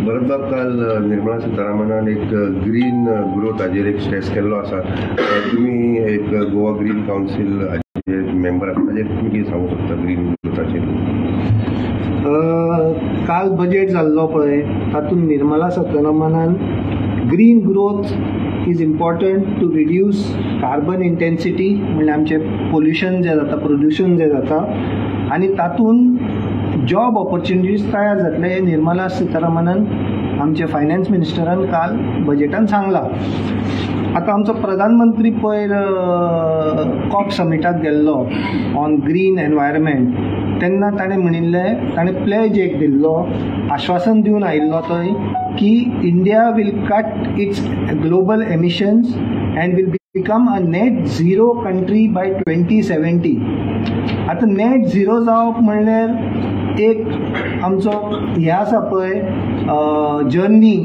बरोबर काल निर्मला सीतारामनान एक ग्रीन ग्रोथ हाजेर एक स्ट्रेस केल्लो आसा. तुम्ही एक गोवा ग्रीन कावन्सील हाजे मेंबर आसा, ताजेर तुम्ही कितें सांगूंक शकता ग्रीन ग्रोथाचेर? काल बजेट जाल्लो पळय, तातूंत निर्मला सीतारामनान green growth is important to reduce carbon intensity, म्हणजे आमचे पोल्युशन जे जाता, प्रदूषण जे जाता, आनी तातूंत जॉब ऑपॉर्च्युनिटीज तयार जातले हे निर्मला सीतारामनान आमचे फायनान्स मिनिस्टरान काल बजेटान सांगला. आतां आमचो प्रधानमंत्री पयर कॉप समिटाक गेल्लो ऑन ग्रीन एनवायरमेंट, तेन्ना ताणें म्हणिल्लें, ताणें प्लेज एक दिल्लो, आश्वासन दिवन आयिल्लो थंय की India will cut its global emissions and will become a net zero country by 2070. आतां नेट झिरो जावप म्हणल्यार एक आमचो हे आसा पळय जर्नी.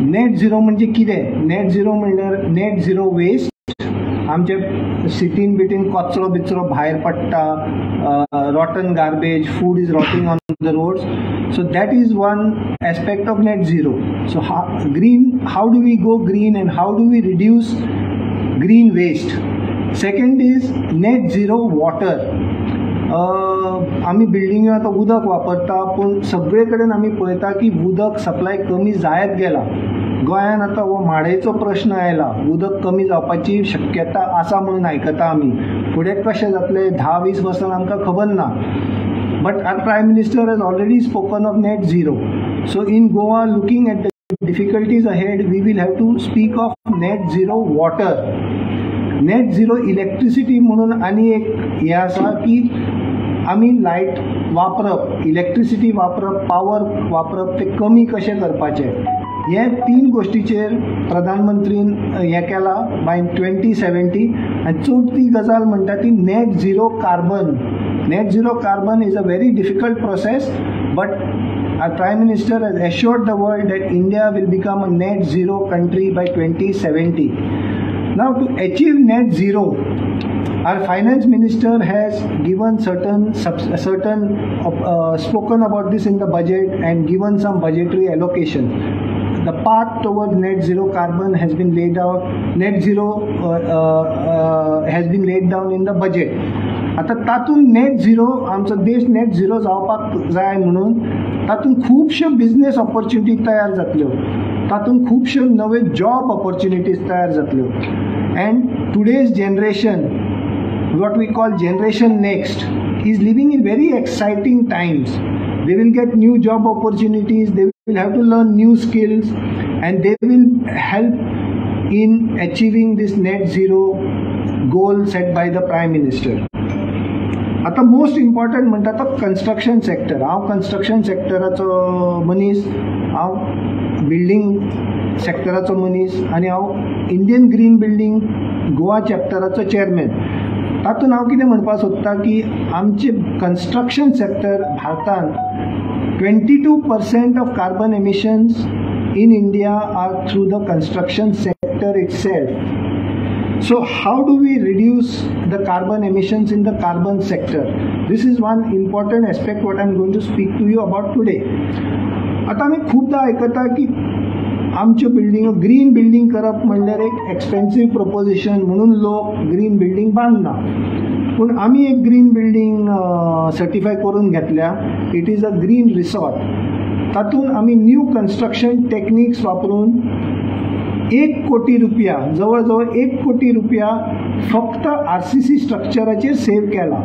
नेट झिरो म्हणजे कितें? नेट झिरो म्हणल्यार नेट झिरो वेस्ट. आमचे सिटीन बिटीन कचरो बिचरो भायर पडटा, rotten garbage, food is rotting on the roads. So that is one aspect of net zero. So how do we go green and how do we reduce green waste? Second is net zero water. आमी बिल्डिंगेक आतां उदक वापरता, पूण सगळे कडेन आमी पळयता की उदक सप्लाय कमी जायत गेला. गोंयांत आतां हो म्हाडयेचो प्रश्न आयला, उदक कमी जावपाची शक्यता आसा म्हणून आयकता आमी. फुडें कशें जातलें 10-20 वर्सान आमकां खबर ना. But our Prime Minister has already spoken of net zero. So in Goa, looking at the difficulties ahead, we will have to speak of net zero water. Net zero electricity म्हणून आनी एक हे आसा की आमी लायट वापरप, electricity वापरप, power वापरप ते कमी कशें करपाचें, हे 3 गोष्टीचेर प्रधानमंत्रीन हें केला बाय 2070. आनी चवथी गजाल म्हणटा ती net zero carbon. Net zero carbon is a very difficult process, but our Prime Minister has assured the world that India will become a net zero country by 2070. Now, to achieve net zero, our Finance Minister has given spoken about this in the budget and given some budgetary allocation. The path towards net zero carbon has been laid out. Net zero has been laid down in the budget. आता तातूंत net zero, आमचो देश net zero जावपाक जाय म्हणून तातूंत खुबश्यो business opportunity तयार जातल्यो, तातूंत खुबश्यो नवे जॉब ऑपॉर्च्युनिटीज तयार जातल्यो. And today's generation, what we call generation next, is living in very exciting times. They will get new job opportunities, they will have to learn new skills, and they will help in achieving this net zero goal set by the Prime Minister. आता most important म्हणटा तो construction sector. हांव construction सेक्टराचो मनीस, हांव building सेक्टराचो मनीस, आनी हांव इंडियन ग्रीन बिल्डींग गोवा चॅप्टराचो चेअरमॅन. तातूंत हांव कितें म्हणपाक सोदतां की आमचे कन्स्ट्रक्शन सेक्टर भारतांत 22% of carbon emissions in India are through the construction sector itself. So how do we reduce the carbon emissions in the carbon sector? This is one important aspect what I am going to speak to you about today. आता आमी खूबदां आयकता की आमच्यो बिल्डिंगो green building करप म्हणल्यार एक expensive proposition म्हणून लोक ग्रीन बिल्डिंग बांदना. पूण आमी एक ग्रीन बिल्डिंग सर्टिफाय करून घेतल्या. It is a green resort. तातूंत आमी न्यू कन्स्ट्रक्शन टेक्निक्स वापरून 1 कोटी रुपया, जवळजवळ 1 कोटी रुपया फक्त RCC स्ट्रक्चराचेर सेव्ह केला.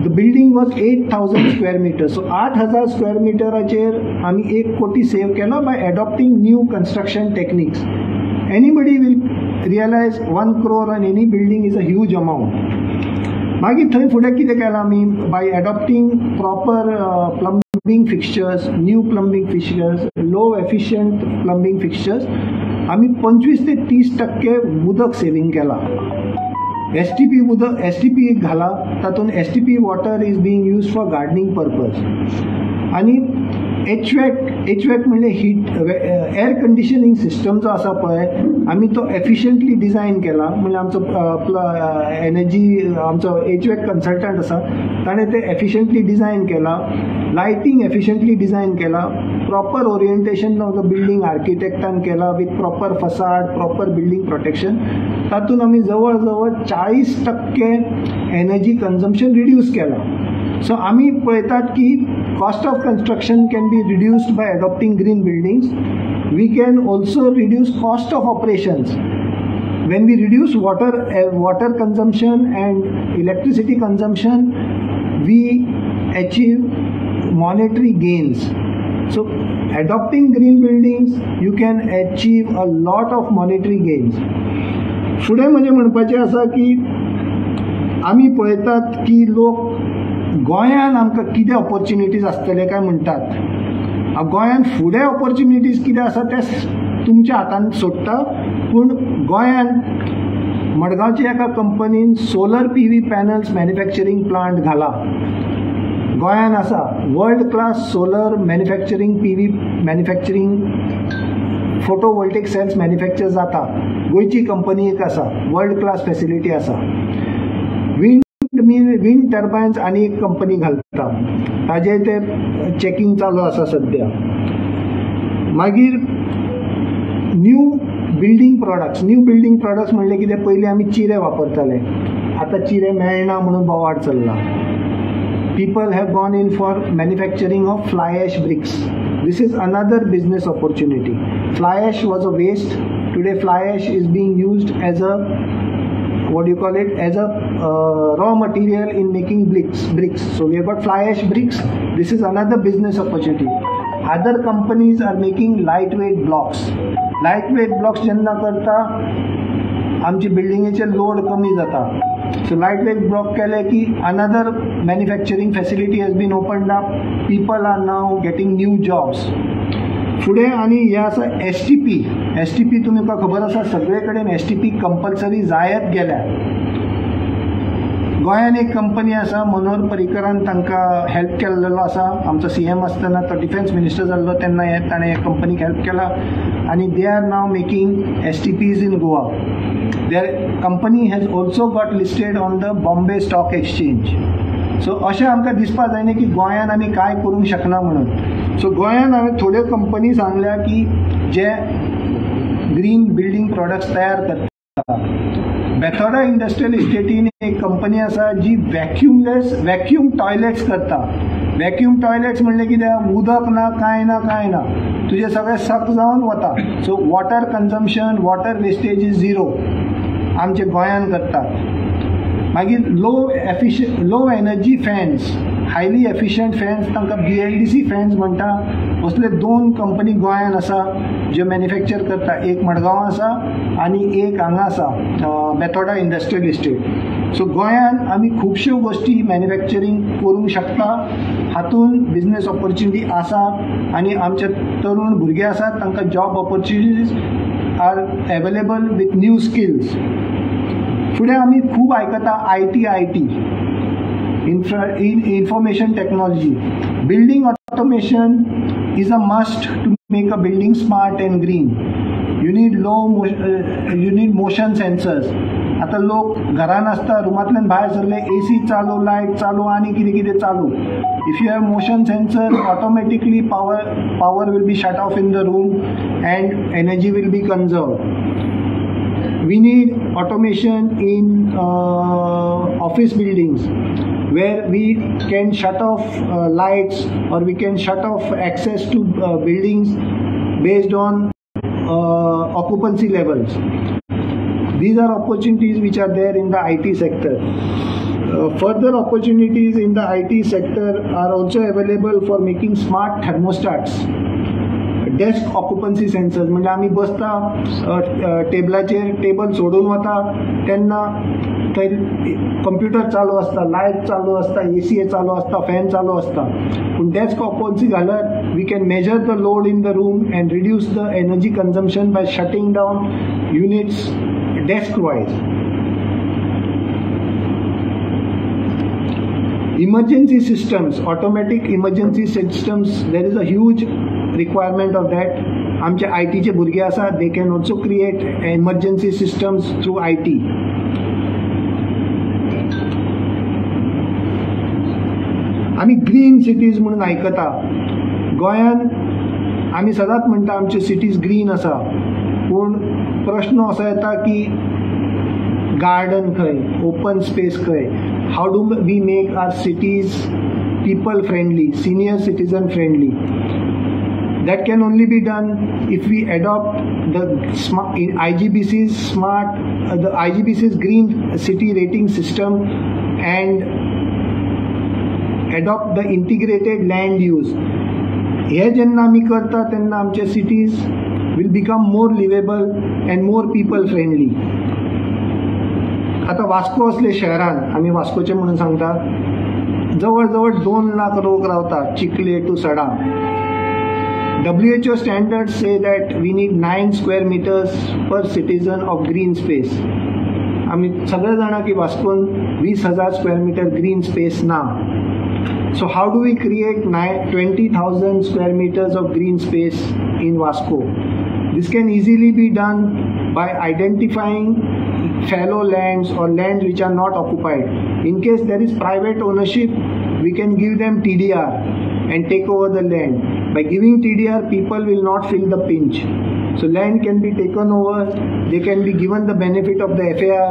The building was 8,000 square metre. So 8,000 square मिटराचेर आमी 1 कोटी सेव्ह केला by adopting new construction techniques. Anybody will realise 1 crore on any building is a huge amount. मागीर थंय फुडें कितें केलां आमी by adopting proper plumbing fixtures, new plumbing fixtures, low efficient plumbing fixtures, आमी 25 ते 30% उदक सेव्हिंग केला. STP घाला, तातूंत STP water is being used for gardening purpose. आनी HVAC म्हणजे हीट एअर कंडिशनिंग सिस्टम जो आसा पळय आमी तो एफिशियंटली डिझायन केला. म्हणजे आमचो एनर्जी आमचो HVAC कन्सल्टंट आसा ताणें ते एफिशियंटली डिझायन केला. लायटिंग एफिशियंटली डिझायन केला. Proper orientation of the building आर्किटेक्टान केला with proper facade, proper building protection. तातूंत आमी जवळ जवळ 40% एनर्जी कन्झम्पशन रिड्यूस केला. सो आम्ही पळयतात की cost of construction can be reduced by adopting green buildings. We can also reduce cost of operations. When we reduce water consumption and electricity consumption, we achieve monetary gains. So adopting green buildings, you can achieve a lot of monetary gains. फुडें म्हणजे म्हणपाचें आसा की आमी पळयतात की लोक गोंयान आमकां कितें ऑपॉर्च्युनिटीज आसतले काय म्हणटात. गोंयान फुडें ऑपॉर्च्युनिटीज कितें आसा ते तुमच्या हातांत सोडटा. पूण गोंयान मडगांवच्या एका कंपनीन solar PV panels manufacturing plant घाला. गोंयान आसा world class solar manufacturing PV manufacturing photovoltaic cells manufacture जाता. गोंयची कंपनी एक आसा, वर्ल्ड क्लास फॅसिलिटी आसा. विंड टर्बायन्स आनी एक कंपनी घालता, ताजे ते चॅकिंग चालू आसा सद्या. मागीर न्यू बिल्डींग प्रोडक्ट्स म्हणले कितें, पयलीं आमी चिरे वापरताले, आतां चिरे मेळना म्हणून बोवाड चल्ला. People have gone in for manufacturing of fly ash bricks. This is another business opportunity. Fly ash was a waste. Today fly ash is being used as a raw material in making bricks. So we have got fly ash bricks. This is another business opportunity. Other companies are making lightweight blocks. Lightweight blocks जेन्ना करता आमची बिल्डिंगेचे load कमी जाता. So lightweight block केले की another manufacturing facility has been opened up. People are now getting new jobs. फुडें आनी हे आसा STP तुमकां खबर आसा सगळे कडेन STP कंपल्सरी जायत गेल्या. गोंयान एक कंपनी आसा, मनोहर पर्रीकरान तांकां हेल्प केल्लो आसा. आमचो CM आसतना तो डिफेन्स मिनिस्टर जाल्लो तेन्ना ताणें हे कंपनीक हेल्प केला आनी they are now making STPs in Goa. There company has also got listed on the Bombay stock exchange. So अशें आमकां दिसपाक जायना की गोंयान आमी कांय करूंक शकना म्हणून. सो गोंयान हांवें थोड्यो कंपनी सांगल्या की जे ग्रीन बिल्डींग प्रोडक्ट्स तयार करता. बेथोडा इंडस्ट्रियल इस्टेटीन एक कंपनी आसा जी वॅक्यूम टॉयलेट्स करता. वॅक्यूम टॉयलेट्स म्हणले कितें, उदक ना कांय ना तुजें सगळें सक जावन वता. So water consumption, water wastage is zero आमचे गोंयान करतात. मागीर low energy fans, highly efficient fans, तांकां BLDC फॅन्स म्हणटा. असले 2 कंपनी गोंयान आसा जे मॅन्युफॅक्चर करता. एक मडगांव आसा आनी एक हांगा आसा बेथोडा इंडस्ट्रियल इस्टेट. सो गोंयान आमी खुबश्यो गोश्टी मॅन्युफॅक्चरींग करूंक शकता. हातून बिझनेस ऑपॉर्च्युनिटी आसा आनी आमचे तरुण भुरगे आसात तांकां job opportunities are available with new skills. फुडें आमी खूब आयकता IT information technology. Building automation is a must to make a building smart and green. You need motion sensors. आता लोक घरान आसता, रुमांतल्यान भायर सरले, AC चालू, लायट चालू आनी कितें चालू. If you have motion sensors, automatically power will be shut off in the room and energy will be conserved. We need automation in office buildings where we can shut off lights or we can shut off access to buildings based on occupancy levels. These are opportunities which are there in the IT sector. Further opportunities in the IT sector are also available for making smart thermostats. Desk occupancy sensors म्हणजे आमी बसता टेबलाचेर, table सोडून वता तेन्ना थंय computer चालू आसता, light चालू आसता, AC चालू आसता, फॅन चालू आसता. पूण डेस्क ऑक्युपन्सी घालत we can measure the load in the room and reduce the energy consumption by shutting down units desk wise. Emergency systems, automatic emergency systems, there is a huge requirement of that. आमचे IT चे भुरगे आसा, they can also create emergency systems through IT. आमी green cities म्हणून आयकता. गोंयान आमी सदांच म्हणटा आमचे सिटीज ग्रीन आसा, पूण प्रश्न असो येता की गार्डन खंय, ओपन स्पेस खंय. How do we make our cities people friendly, senior citizen friendly? That can only be done if we adopt the IGBC's green city rating system and adopt the integrated land use. हे जेन्ना आमी करता तेन्ना आमचे cities will become more livable and more people friendly. आता वास्को असले शहरान, आमी वास्कोचे म्हणून सांगता, जवळ जवळ 2 लाख लोक रावतात चिखले टू सडा. WHO standards say that we need 9 square meters per citizen of green space. आमी सगळे जाणा की वास्कोन 20,000 square meter green space ना. So how do we create 20,000 square meters of green space in Vasco? This can easily be done by identifying fallow lands or lands which are not occupied. In case there is private ownership, we can give them TDR and take over the land. By giving TDR, people will not feel the pinch. So land can be taken over, they can be given the benefit of the FAR,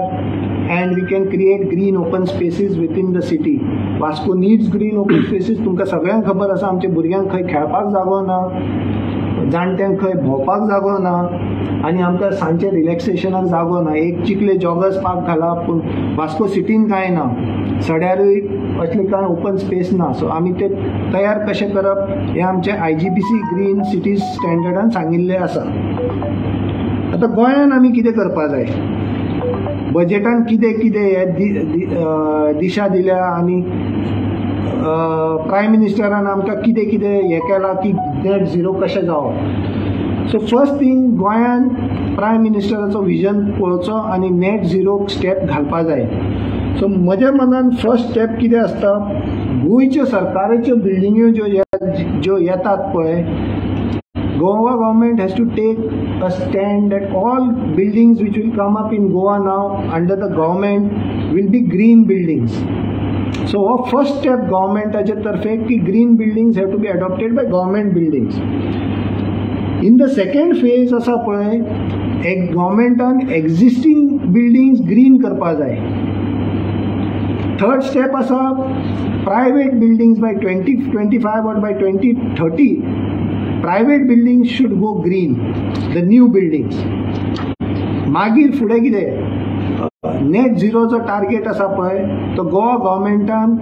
and we can create green open spaces within the city. Vasco needs green open spaces. तुमकां सगळ्यांक खबर आसा, आमच्या भुरग्यांक खंय खेळपाक जागो ना, जाणट्यांक खंय भोंवपाक जागो ना, आनी आमकां सांजचे रिलॅक्सेशनाक जागो ना. एक चिखले जॉगर्स पार्क घाला, पूण वास्को सिटीन कांय ना, सड्यारूय असले कांय ओपन स्पेस ना. सो आमी ते तयार कशें करप हें आमचे IGBC ग्रीन सिटीज स्टँडर्डान सांगिल्लें आसा. आतां गोंयान आमी कितें करपा जाय, बजेटान कितें कितें दिशा दिल्या आनी प्रायम मिनिस्टरान आमकां कितें कितें हें केलां की नेट झिरो कशें जावप. सो फर्स्ट थिंग, गोंयान प्रायम मिनिस्टराचो विजन पळोवचो आनी नेट झिरो स्टेप घालपा जाय. सो म्हज्या मनान फर्स्ट स्टेप कितें आसता, गोंयच्यो सरकाराच्यो बिल्डिंग्यो ज्यो येतात पळय, Goa government has to take a stand that all buildings which will come up in Goa now under the government will be green buildings. So first step government tarfe ki green buildings have to be adopted by government buildings. In the second phase asa pay ek government an existing buildings green karpa jay. Third step asa private buildings by 2025 or by 2030 private buildings should go green, the new buildings. मागीर फुडें कितें net झिरोचो target आसा पळय तो गोवा गव्हर्मेंटान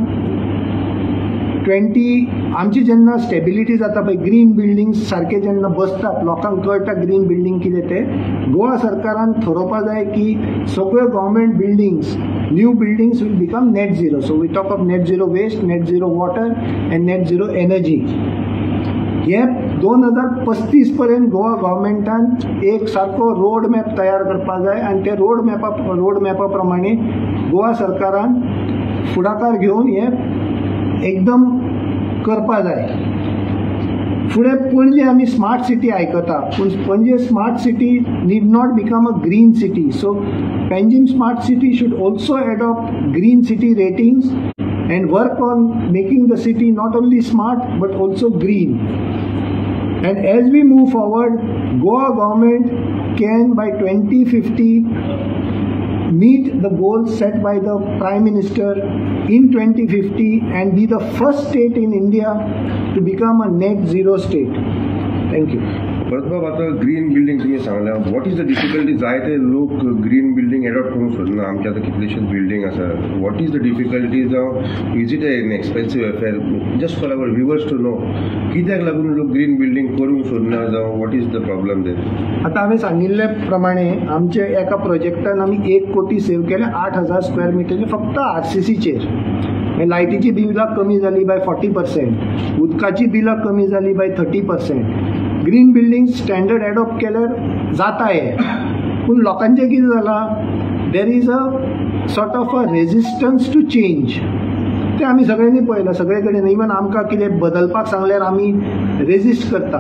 20 आमची जेन्ना stability जाता पळय ग्रीन बिल्डिंग्स सारके जेन्ना बसतात लोकांक कळटा ग्रीन बिल्डिंग कितें तें गोवा सरकारान थारोवपा जाय की सगळ्यो government buildings new buildings will become net zero. So we talk of net zero waste, net zero water and net zero energy. हे 2035 पर्यंत गोवा गव्हर्मेंटान एक सारको रोड मॅप तयार करपा जाय आनी ते रोड मॅपा प्रमाणे गोवा सरकारान फुडाकार घेवन हे एकदम करपा जाय. फुडें पणजे आमी स्मार्ट सिटी आयकता, पूण पणजे smart city need not become a green city. So Panjim smart city should also adopt green city ratings and work on making the city not only smart but also green. And as we move forward, Goa government can by 2050 meet the goals set by the Prime Minister in 2050 and be the first state in India to become a net zero state. Thank you. परत आता green building तुम्ही सांगल्या, what is the difficulty? जायते लोक green building adopt करूंक सोदना. आमच्या आतां कितलेशेच बिल्डिंग आसा. What is the difficulty? जावं is it an expensive affair? Just for our viewers to know कित्याक लागून लोक ग्रीन बिल्डिंग करूंक सोदना, जावं what is the problem there? आतां हांवें सांगिल्ले प्रमाणे आमचे एका प्रोजेक्टान आमी 1 कोटी सेव केले 8,000 स्क्वेअर मिटरचे फक्त RCCचेर. लायटीची बिलां कमी जाली बाय 40%, उदकाची बिलां कमी जाली by 30%. Green building standard adopt केल्यार जाता हे, पूण लोकांचें कितें जालां, there is a sort of a resistance to change. ते आमी सगळ्यांनी पळयलां सगळे कडेन. इवन आमकां कितें बदलपाक सांगल्यार आमी रेजिस्ट करता.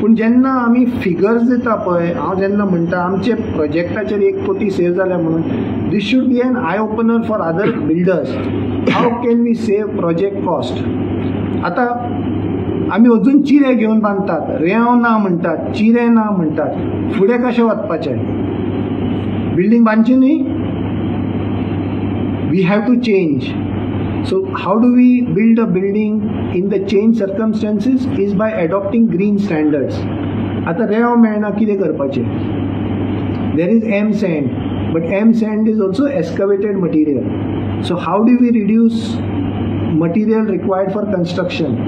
पूण जेन्ना आमी फिगर्स दिता पळय, हांव जेन्ना म्हणटा आमचे प्रोजेक्टाचेर 1 कोटी सेव जाल्या म्हणून, this should be an eye opener for other builders. How can we save project cost. आतां आमी अजून चिरे घेवन बांदतात, रेंव ना म्हणटात, चिरे ना म्हणटात. फुडें कशें वचपाचें? बिल्डींग बांदची न्ही? We have to change. So how do we build a building in the changed circumstances is by adopting green standards. आता रेंव मेळना कितें करपाचें? There is M sand, but M sand is also excavated material. So how do we reduce material required for construction?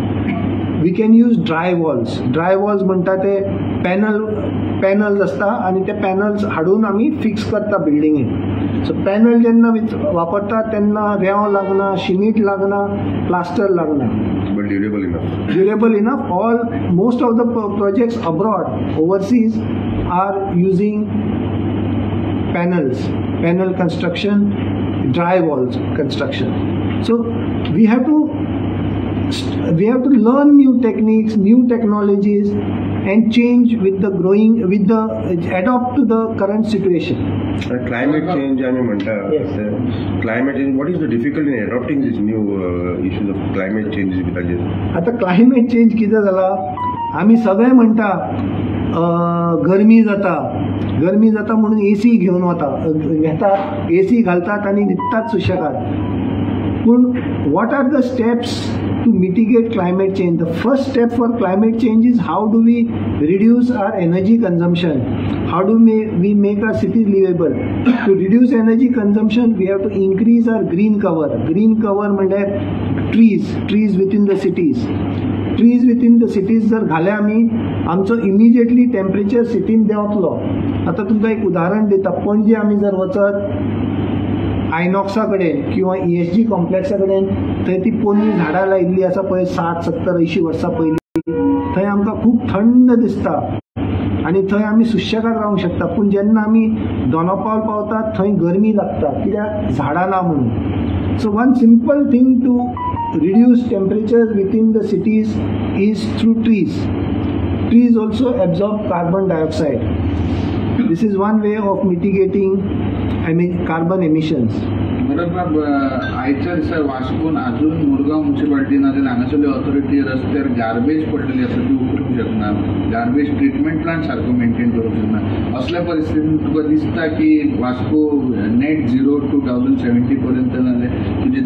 We can use dry walls. Dry walls म्हणटा ते panels असता आनी ते पॅनल्स हाडून आमी फिक्स करता बिल्डिंगेक. सो पॅनल जेन्ना वापरता तेन्ना रेंव लागना, शिमीट लागना, प्लास्टर लागना. But durable enough. Durable enough. Most of the projects abroad, overseas, are using panels, panel construction, dry walls construction. So we have to learn new techniques, new technologies, and change with adapt to the current situation. Climate change, I mean, Yes. Climate change. What is the difficulty in adopting these new issues of climate change? आता climate change कितें जाला? आमी सगळे म्हणटा गरमी जाता म्हणून AC घेवन घेतात, AC घालतात आनी न्हिदतात सुशेगाद. पूण what are the steps to mitigate climate change? The first step for climate change is how do we reduce our energy consumption? How do we make our cities livable? To reduce energy consumption, we have to increase our green cover. Green cover म्हणजे trees within the cities. Trees within the cities जर घाले आमी, आमचो immediately temperature सिटीन देंवतलो. आता तुमकां एक उदाहरण दिता. पणजे आमी जर वचत आयनॉक्सा कडेन किंवा ESG कॉम्प्लेक्सा कडेन, थंय ती पोरणी झाडां लायिल्ली आसा पळय 60, 70, 80 वर्सां पयलीं, थंय आमकां खूब थंड दिसता आनी थंय आमी सुशेगाद रावंक शकता. पूण जेन्ना आमी दोनापावल पावतात थंय गरमी लागता, कित्याक झाडां ना म्हणून. So one simple thing to reduce temperatures within the cities is through trees. Trees also absorb carbon dioxide. This is one way of mitigating carbon emissions. आयच्या दिसा वास्कोन अजून मुरगांव म्युनिसिपालिटीन हांगासरली ऑथॉरिटी रस्त्यार गार्बेज पडलेली आसा ती उखलूंक शकना, गार्बेज ट्रिटमेंट प्लांट सारको maintain करूंक शकना. असल्या परिस्थितीन तुका दिसता की वास्को नेट झिरो 2070 पर्यंत तुजे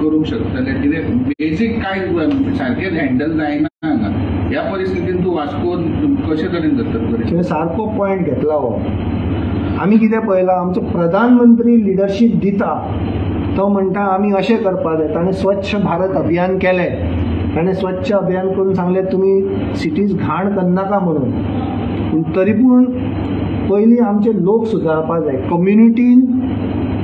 करूंक शकतले? कितें बेजीक कांय सारकें हँडल जायना हांगा. ह्या परिस्थितीन तूं वास्को कशे तरेन जाता? सारको पॉयंट घेतला हो. आमी कितें पळयलां, आमचो प्रधानमंत्री लिडरशीप दिता, तो म्हणटा आमी अशें करपा जाय. ताणें स्वच्छ भारत अभियान केलें, ताणें स्वच्छ अभियान करून सांगलें तुमी सिटीज घाण करनाका म्हणून. पूण तरी पूण पयलीं आमचे लोक सुदारपा जाय, कम्युनिटीन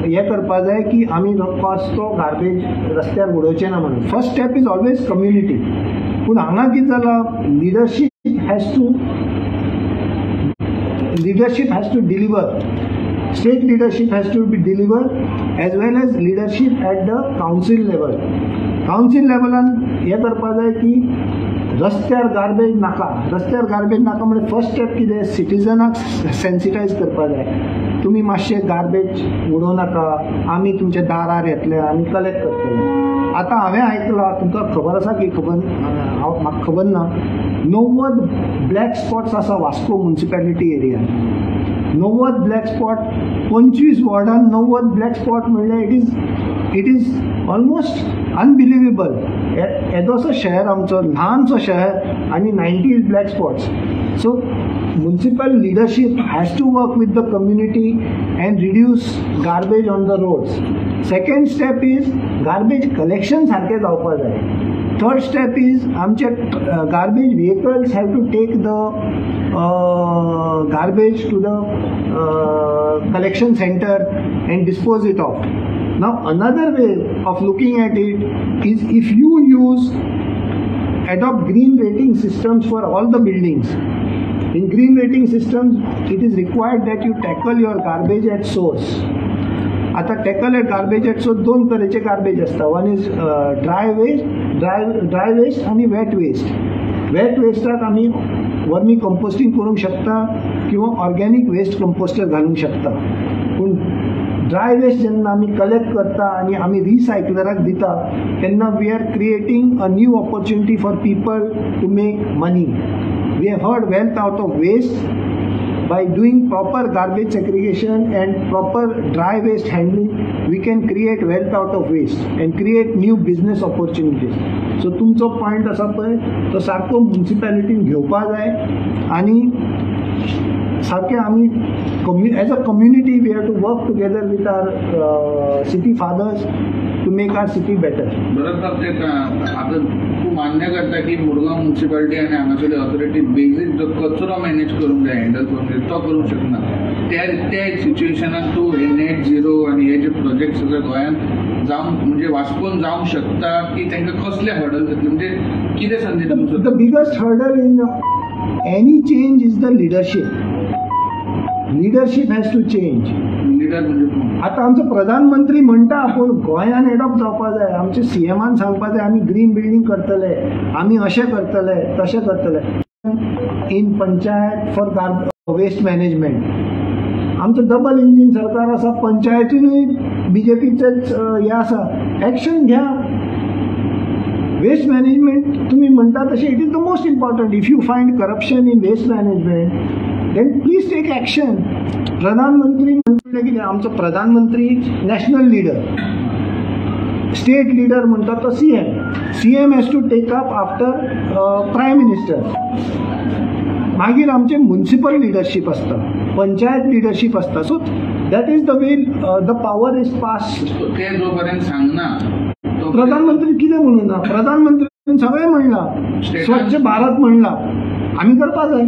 हें करपा जाय की आमी तो गार्बेज रस्त्यार उडोवचें ना म्हणून. First step is always community. पूण हांगा कितें जालां, leadership has to deliver. State leadership has to be delivered as well as leadership at the council level. Council levelan हे करपा जाय की रस्त्यार गार्बेज नाका म्हणजे फर्स्ट स्टेप कितें, सिटीजनाक सेन्सिटायज करपा जाय. तुमी मातशे गार्बेज उडोव नाका, आमी तुमच्या दारार येतले आनी कलेक्ट करतले. आतां हांवें आयकलां, तुमकां खबर आसा की म्हाका खबर ना, 90 ब्लॅक स्पॉट्स आसा वास्को म्युनिसिपॅलिटी एरियान. 90 ब्लॅक स्पॉट, 25 वॉर्डान 90 ब्लॅक स्पॉट म्हणल्यार इट इज ऑलमोस्ट अनबिलिवेबल. येदोसो शहर आमचो, ल्हानसो शहर आनी 90 black spots. So municipal leadership has to work with the community and reduce garbage on the roads. Second step is garbage collection सारखे जावपा जाय. Third step is आमचे garbage vehicles have to take the garbage to the collection center and dispose it off. Now another way of looking at it is if you adopt green rating systems for all the buildings. In green rating systems, it is required that you tackle your garbage at source. आता tackle eight गार्बेजाचो दोन तरेचे garbage असता. One is dry waste आणि wet waste. Weight वेस्टाक आमी वर्मी composting करूंक शकता किंवा organic waste composter घालूंक शकता. पूण ड्राय वेस्ट जेन्ना आमी कलेक्ट करता आणि आमी रिसायकलराक दिता तेन्ना we are creating a new opportunity for people to make money. We have heard wealth out of waste. By doing proper garbage segregation and proper dry waste handling, we can create wealth out of waste and create new business opportunities. So तुमचो point आसा पळय तो सारको म्युनिसिपॅलिटीन घेवपा जाय आणि सारकें आमी as a community we have to work together with our city fathers to make our city better. बरोबर. ते आता तूं मान्य करता की मुरगांव म्युनिसिपालिटी आणि हांगासरली ऑथॉरिटी बेजीक जो कचरो मॅनेज करूंक जाय, हँडल करूंक जाय, तो करूंक शकना. त्या सिच्युएशनात तूं हे नेट झिरो आणि हे जे प्रोजेक्ट्स आसा गोंयांत जावंक म्हणजे वास्कोन जावंक शकता की तांकां कसले हर्डल जातले, म्हणजे कितें संधी दिवंक? The biggest hurdle in any change is the leadership. Leadership has to change. Leader म्हणजे आता आमचो प्रधानमंत्री म्हणटा आपूण गोंयान एडॉप्ट जावपा जाय. आमचे सीएमान सांगपा जाय आमी ग्रीन बिल्डींग करतले, आमी अशें करतले, तशें करतले. In panchayat for waste management आमचं डबल इंजिन सरकार आसा. पंचायतीनूय बीजेपीचेच हे आसा. एक्शन घ्या. वेस्ट मॅनेजमेंट तुम्ही म्हणता तशें it is the most important. If you find corruption in waste management then please take action. प्रधानमंत्री म्हणटा कितें आमचो प्रधानमंत्री नॅशनल लिडर, स्टेट लिडर म्हणटा तो CM has to take up after prime minister. मागीर आमचे म्युनिसिपल लिडरशीप आसता, पंचायत लिडरशीप आसता. So that is the way the power is pass. ते जो पर्यंत सांगना प्रधानमंत्री कितें म्हणून ना. प्रधानमंत्र्यांनी सगळें म्हणला, स्वच्छ भारत म्हणला, आमी करपा जाय.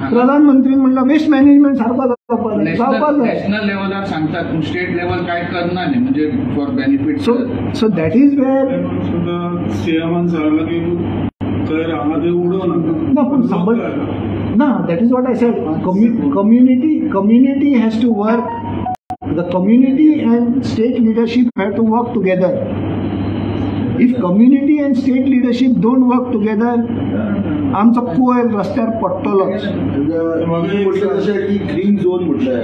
प्रधानमंत्री म्हणला वेस्ट मॅनेजमेंट सारको जावपा जाय. नॅशनल लेवलार सांगतात, स्टेट लेवल काय करना न्ही, म्हणजे for benefit. So that is where सीएमान सांगला की तर हांगा ते उडोवना. पूण समज ना. That is what I said. Community has to work. The community and state leadership have to work together. If community and state leadership don't work together आमचो कोयर रस्त्यार पडटलोच. म्हटलें तशें की ग्रीन झोन म्हटलें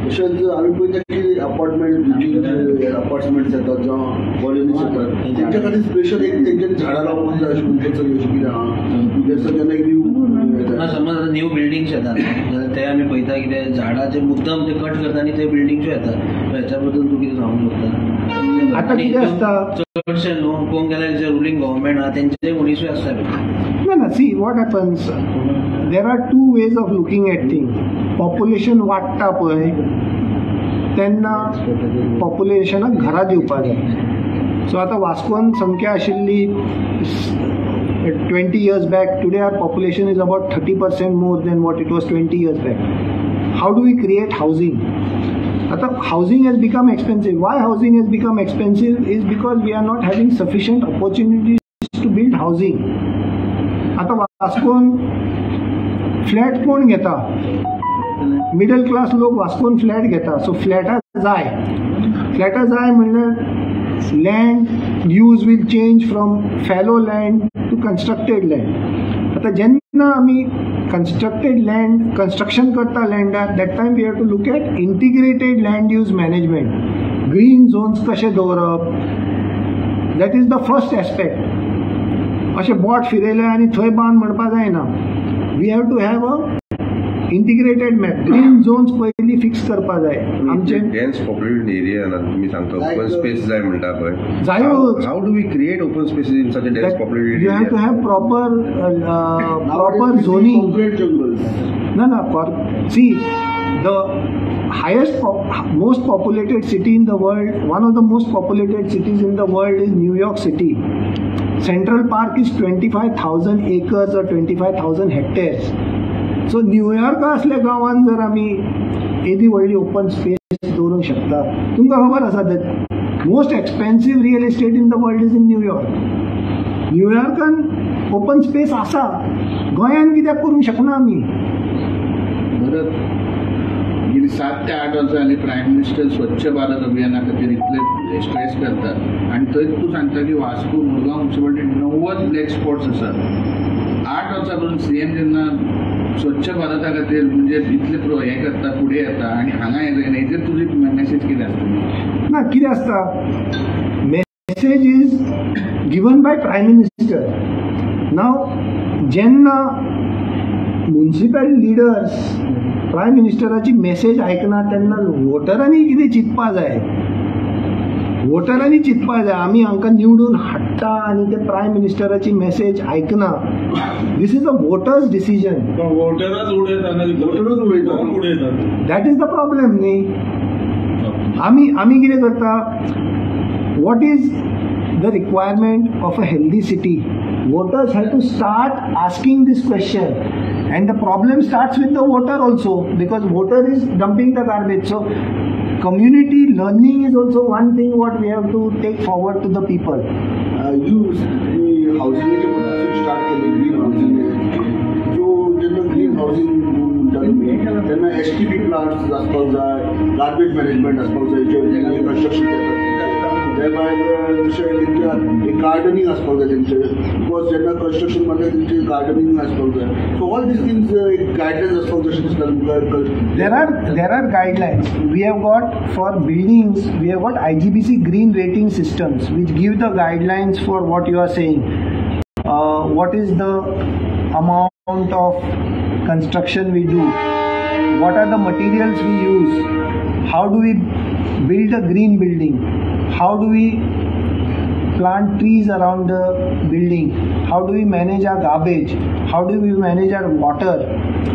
तशेंच आमी पळयता की अपार्टमेंट्स येतात जावं कॉलनीज येतात तेंच्या खातीर स्पेशल एक तेंच्यानी झाडां लावपाक जाय अशें कंपल्सरी अशें कितें आहा. जसं केन्ना एक समज आता न्यू बिल्डिंग्स येतात जाल्यार ते आमी पळयता कितें झाडाचे मुद्दम ते कट करता आनी ते बिल्डिंग्स येतात. हेच्या बद्दल तूं कितें सांगूंक शकता? आतां कितें आसता चडशे न्हू पळोवंक गेल्यार जे रुलींग गव्हर्मेंट आहा तेंचे मनीसूय आसता. No, see what happens. There are two ways of looking at things. Population वाडटा पळय तेन्ना पॉप्युलेशनाक घरां दिवपाक जाय. सो आतां वास्कोन संख्या आशिल्ली 20 years back. Today our population is about 30% more than what it was 20 years back. How do we create housing? आता housing has become expensive. Why housing has become expensive is because we are not having sufficient opportunities to build housing. आता वास्कोन flat कोण घेता? Middle class लोक वास्कोन flat घेता. So फ्लॅटा जाय म्हणल्यार land use will change from fallow land to constructed land. आता जेन्ना आमी कंस्ट्रक्शन करता लँडार that time we have to look at integrated land use management. Green zones कशे दवरप, that is the first aspect. अशें बोट फिरयलें आनी थंय बांद म्हणपा जायना. We have to have a integrated map. Green zones पयलीं फिक्स करपा जाय. आमचे डेन्स पॉप्युलेटेड एरिया ना तुम्ही सांगता ओपन स्पेस जाय म्हणटा पळय. जायोच. How do we create open spaces in such a dense populated you have to have proper zoning. ना see the highest most populated city in the world, one of the most populated cities in the world is New York City. Central Park is 25,000 acres or 25,000 hectares. So New York असल्या गांवांत जर आमी एदी व्हडली open space दवरूंक शकता. तुमकां खबर आसा that most expensive real estate in the world is in New York. New Yorkan open space आसा. गोंयान कित्याक करूंक शकना आमी? 7 ते 8 वर्सां जालीं प्रायम मिनिस्टर स्वच्छ भारत अभियाना खातीर इतले स्ट्रेस करतात आनी थंय तूं सांगता की Vasco Murgaon municipality 90 black spots आसात. 8 वर्सां पासून सीएम जेन्ना स्वच्छ भारता खातीर म्हणजे इतले हें करता फुडें येता आनी हांगा हें जायना, हेजेर तुजी मॅसेज कितें आसता? ना कितें आसता, message is given by prime minister. नाव जेन्ना म्युनिसिपल लिडर्स प्रायम मिनिस्टराची मेसेज आयकना तेन्ना वोटरांनी कितें चिंतपा जाय. वोटरांनी चिंतपा जाय आमी हांकां निवडून हाडटा आनी ते प्रायम मिनिस्टराची मेसेज आयकना. दिस इज अ वोटर्स डिसिजन. वोटरच उडयतात. दॅट इज द प्रॉब्लेम न्ही. आमी कितें करता, what is the requirement of a healthy city. Voters have to start asking this question, and the problem starts with the voter also, because voter is dumping the garbage. So community learning is also one thing what we have to take forward to the people. Housing start केले, green housing. जो जेन्ना green housing तेन्ना STP plants आसपाक जाय, garbage management आसपाक जाय, जे construction करतात त्या भायर जशें गार्डनिंग आसपाक जाय तेंचे, बिकॉज जेन्ना कन्स्ट्रक्शन मारता तेंचे गार्डनिंग आसपाक जाय. So all these things guidelines आसपाक जशें दिसता तुमकां. There are guidelines. We have got for buildings, we have got IGBC green rating systems which give the guidelines for what you are saying. What is the amount of construction we do? What are the materials we use? How do we build a green building? How do we plant trees around the building? How do we manage our garbage? How do we manage our water?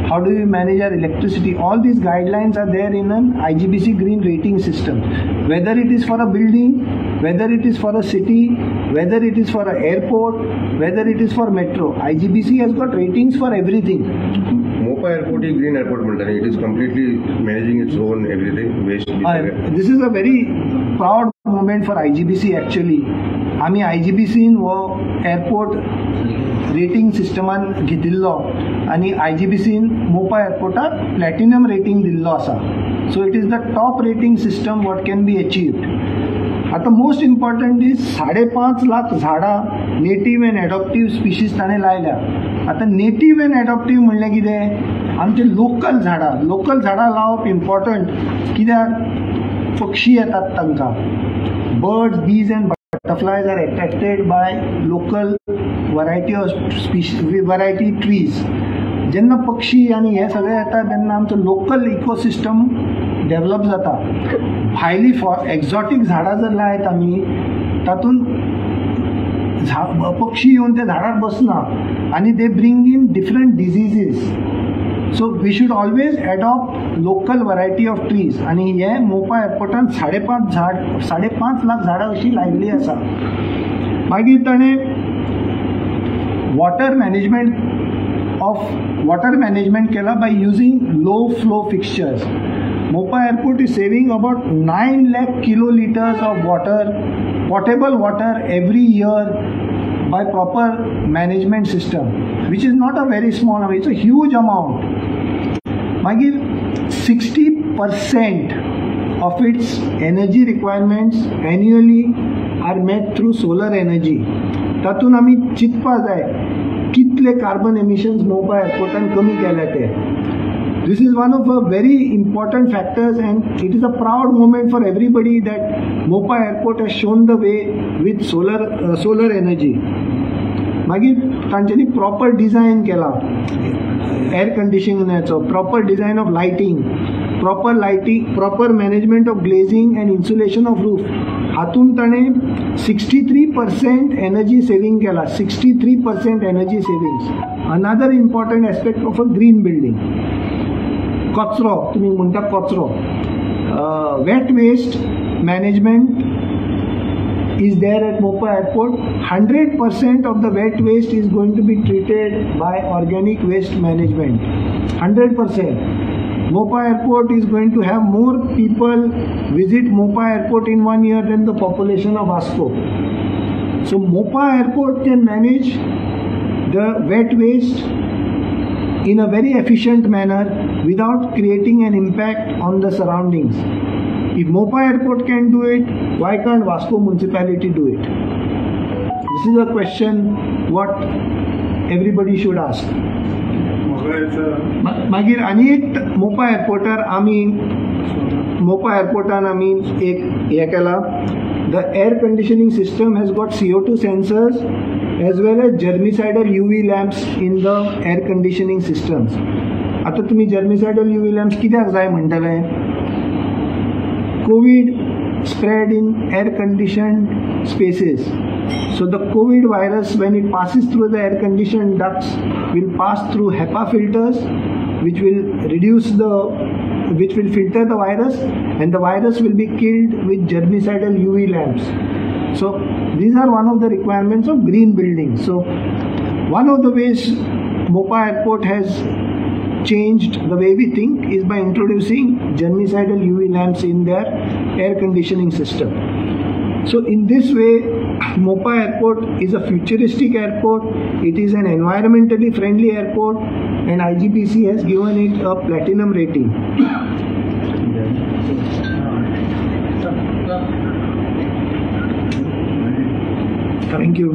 How do we manage our electricity? All these guidelines are there in an IGBC green rating system. Whether it is for a building, whether it is for a city, whether it is for an airport, whether it is for metro, IGBC has got ratings for everything. Mopa airport ही green airport म्हणतात. It is completely managing its own everything waste. This is a very proud moment for IGBC actually. आमी IGBCन हो airport rating सिस्टमान घेतिल्लो आनी IGBCन मोपा एअरपोर्टाक platinum rating दिल्लो आसा. So it is the top rating system what can be achieved. आता most important is 5.5 lakh झाडां native and एडॉप्टिव्ह species ताणें लायल्या. आता नेटिव्ह अँड एडॉप्टिव्ह म्हणलें कितें, आमचे लोकल झाडां लावप इम्पॉर्टंट. कित्याक पक्षी येतात तांकां, birds, bees and butterflies are attracted by local variety trees. जेन्ना पक्षी आनी हे सगळे येता तेन्ना आमचो लोकल इकोसिस्टम डेव्हलप जाता. भायली एक्झॉटीक झाडां जर लायत आमी तातूंत पक्षी येवन त्या झाडार बसना आनी they bring in different diseases. So we should always adopt local variety of trees. आनी हे मोपा एअरपोर्टान 5.5 लाख झाडां अशी लायिल्ली आसा. मागीर ताणें वॉटर मॅनेजमेंट केला by using low flow fixtures. Mopa Airport is saving about 9 lakh kiloliters of water, potable water every year by proper management system, which is not a very small amount, it's a huge amount. Magir 60% of its energy requirements annually are met through solar energy. तातून आमी चिंतपा जाय कितले carbon emissions मोपा एअरपोर्टान कमी केल्या ते. This is one of the very important factors, and it is a proud moment for everybody that Mopa Airport has shown the way with solar energy. मागीर तांच्यांनी प्रॉपर डिझायन केला एअर कंडिशनराचो, proper design of lighting, proper management of glazing and insulation of roof. हातून ताणें 63% energy saving केला. 63% energy savings. Another important aspect of a green building. कचरो, तुम्ही म्हणटा कचरो, wet waste management is there at Mopa Airport. 100% of the wet waste is going to be treated by organic waste management. 100%. Mopa Airport is going to have more people visit Mopa Airport in 1 year than the population of Vasco. So Mopa Airport can manage the wet waste in a very efficient manner without creating an impact on the surroundings. If Mopa Airport can do it, why can't Vasco municipality do it? This is a question what everybody should ask. म्हाका याचा मागीर आनी एक मोपा एअरपोर्टान आमी एक हे केला. The air conditioning system has got CO2 sensors as well as germicidal UV lamps in the air conditioning systems. आता तुम्ही जर्मिसायडल UV लॅम्प्स कित्याक जाय म्हणटले? Covid spread in air conditioned spaces. So the COVID virus, when it passes through the air conditioned ducts, will pass through HEPA filters, which will filter the virus, and the virus will be killed with germicidal UV lamps. So these are one of the requirements of green buildings. So one of the ways Mopa Airport has changed the way we think is by introducing germicidal UV lamps in their air conditioning system. So in this way, Mopa Airport is a futuristic airport. It is an environmentally friendly airport, and IGBC has given it a platinum rating. Thank you.